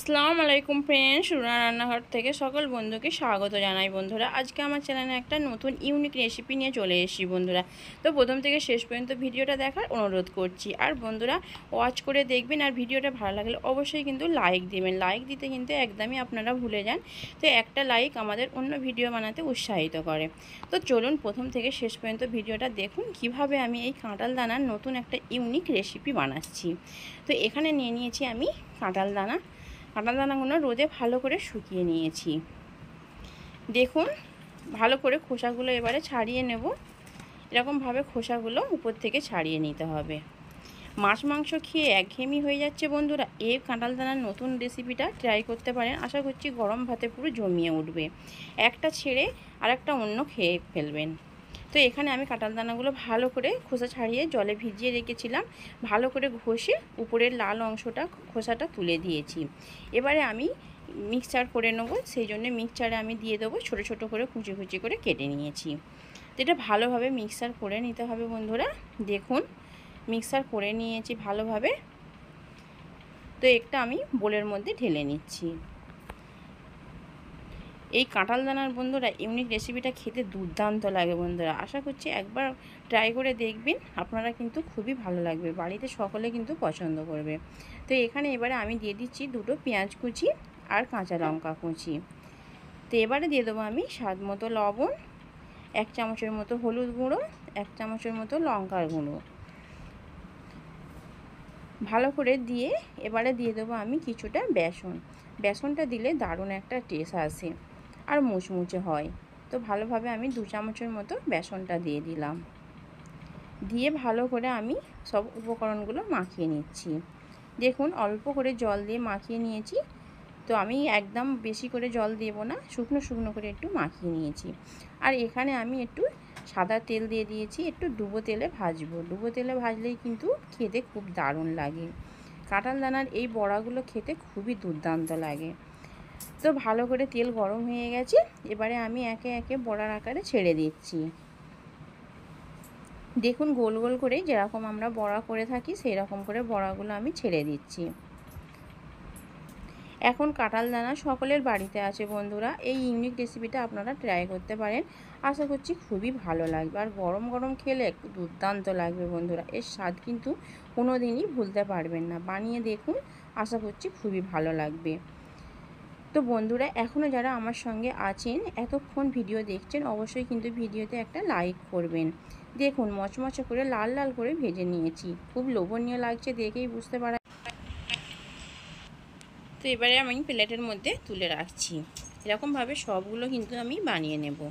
আসসালামু আলাইকুম ফ্রেন্ডস, রুনা রান্নাঘর থেকে সকল বন্ধুকে স্বাগত জানাই। বন্ধুরা, আজকে আমার চ্যানেলে একটা নতুন ইউনিক রেসিপি নিয়ে চলে এসেছি বন্ধুরা। তো প্রথম থেকে শেষ পর্যন্ত ভিডিওটা দেখার অনুরোধ করছি। আর বন্ধুরা, ওয়াচ করে দেখবেন, আর ভিডিওটা ভালো লাগলে অবশ্যই কিন্তু লাইক দিবেন। লাইক দিতে কিন্তু একদমই আপনারা ভুলে যান। তো একটা লাইক আমাদের অন্য ভিডিও বানাতে উৎসাহিত করে। তো চলুন প্রথম থেকে শেষ পর্যন্ত ভিডিওটা দেখুন কিভাবে আমি এই কাঁঠাল দানার নতুন একটা ইউনিক রেসিপি বানাচ্ছি। তো এখানে নিয়ে নিয়েছি আমি কাঁঠাল দানাগুলো রোদে ভালো করে শুকিয়ে নিয়েছি। দেখুন, ভালো করে খোসাগুলো এবারে ছাড়িয়ে নেব। এরকমভাবে খোসাগুলো উপর থেকে ছাড়িয়ে নিতে হবে। মাছ মাংস খেয়ে একঘেয়েমি হয়ে যাচ্ছে বন্ধুরা, এই কাঁঠাল দানার নতুন রেসিপিটা ট্রাই করতে পারেন। আশা করছি গরম ভাতে পুরো জমিয়ে উঠবে, একটা ছেড়ে আর একটা অন্য খেয়ে ফেলবেন। তো এখানে আমি কাঁঠাল দানাগুলো ভালো করে খোসা ছাড়িয়ে জলে ভিজিয়ে রেখেছিলাম। ভালো করে ঘষে উপরের লাল অংশটা, খোসাটা তুলে দিয়েছি। এবারে আমি মিক্সচার করে নেব, সেই জন্য মিক্সচারে আমি দিয়ে দেবো ছোটো ছোটো করে কুচি কুচি করে কেটে নিয়েছি। তো এটা ভালোভাবে মিক্সচার করে নিতে হবে বন্ধুরা। দেখুন, মিক্সচার করে নিয়েছি ভালোভাবে। তো একটা আমি বোলের মধ্যে ঢেলে নিচ্ছি। এই কাঁঠাল দানার বন্ধুরা ইউনিক রেসিপিটা খেতে দুর্দান্ত লাগে বন্ধুরা। আশা করছি একবার ট্রাই করে দেখবেন, আপনারা কিন্তু খুবই ভালো লাগবে, বাড়িতে সকলে কিন্তু পছন্দ করবে। তো এখানে এবারে আমি দিয়ে দিচ্ছি দুটো পেঁয়াজ কুচি আর কাঁচা লঙ্কা কুচি। তো এবারে দিয়ে দেবো আমি স্বাদ মতো লবণ, 1 চামচের মতো হলুদ গুঁড়ো, 1 চামচের মতো লঙ্কার গুঁড়ো ভালো করে দিয়ে এবারে দিয়ে দেবো আমি কিছুটা বেসন। বেসনটা দিলে দারুণ একটা টেস্ট আসে আর মুচমুচে হয়। তো ভালোভাবে আমি 2 চামচের মতো বেসনটা দিয়ে দিলাম। দিয়ে ভালো করে আমি সব উপকরণগুলো মাখিয়ে নিচ্ছি। দেখুন, অল্প করে জল দিয়ে মাখিয়ে নিয়েছি। তো আমি একদম বেশি করে জল দেব না, শুকনো শুকনো করে একটু মাখিয়ে নিয়েছি। আর এখানে আমি একটু সাদা তেল দিয়ে দিয়েছি, একটু ডুবো তেলে ভাজবো। ডুবো তেলে ভাজলেই কিন্তু খেতে খুব দারুণ লাগে। কাঁঠাল দানার এই বড়াগুলো খেতে খুবই দুর্দান্ত লাগে। তো ভালো করে তেল গরম হয়ে গেছে, এবারে আমি একে একে বড়ার আকারে ছেড়ে দিচ্ছি। দেখুন, গোল গোল করে যেরকম আমরা বড়া করে থাকি সেই রকম করে বড়াগুলো আমি ছেড়ে দিচ্ছি। এখন কাঁঠাল দানা সকলের বাড়িতে আছে বন্ধুরা, এই ইউনিক রেসিপিটা আপনারা ট্রাই করতে পারেন। আশা করছি খুবই ভালো লাগবে, আর গরম গরম খেলে দুর্দান্ত লাগবে বন্ধুরা। এর স্বাদ কিন্তু কোনো দিনই ভুলতে পারবেন না। বানিয়ে দেখুন, আশা করছি খুবই ভালো লাগবে। তো বন্ধুরা, এখনও যারা আমার সঙ্গে আছেন, এতক্ষণ ভিডিও দেখছেন, অবশ্যই কিন্তু ভিডিওতে একটা লাইক করবেন। দেখুন, মচমচে করে লাল লাল করে ভেজে নিয়েছি, খুব লোভনীয় লাগছে, দেখেই বুঝতে পারা। তো এবারে আমি প্লেটের মধ্যে তুলে রাখছি। এরকমভাবে সবগুলো কিন্তু আমি বানিয়ে নেব।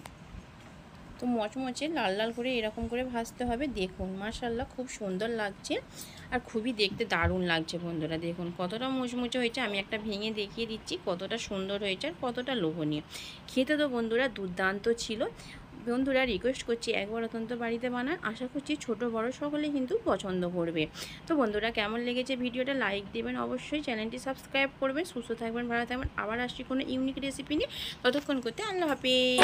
তো মচমচে লাল লাল করে এরকম করে ভাজতে হবে। দেখুন, মাশাআল্লাহ খুব সুন্দর লাগছে আর খুবই দেখতে দারুণ লাগছে বন্ধুরা। দেখুন কতটা মুচমুচে হয়েছে, আমি একটা ভেঙে দেখিয়ে দিচ্ছি কতটা সুন্দর হয়েছে আর কতটা লোভনীয় খেতে। তো বন্ধুরা দুর্দান্ত ছিল। বন্ধুরা, রিকোয়েস্ট করছি একবার অত্যন্ত বাড়িতে বানান, আশা করছি ছোট বড় সকলে কিন্তু পছন্দ করবে। তো বন্ধুরা, কেমন লেগেছে ভিডিওটা লাইক দেবেন, অবশ্যই চ্যানেলটি সাবস্ক্রাইব করবেন। সুস্থ থাকবেন, ভালো থাকবেন। আবার আসছি কোনো ইউনিক রেসিপি নিয়ে। ততক্ষণ করতে আল্লাহ হাফেজ।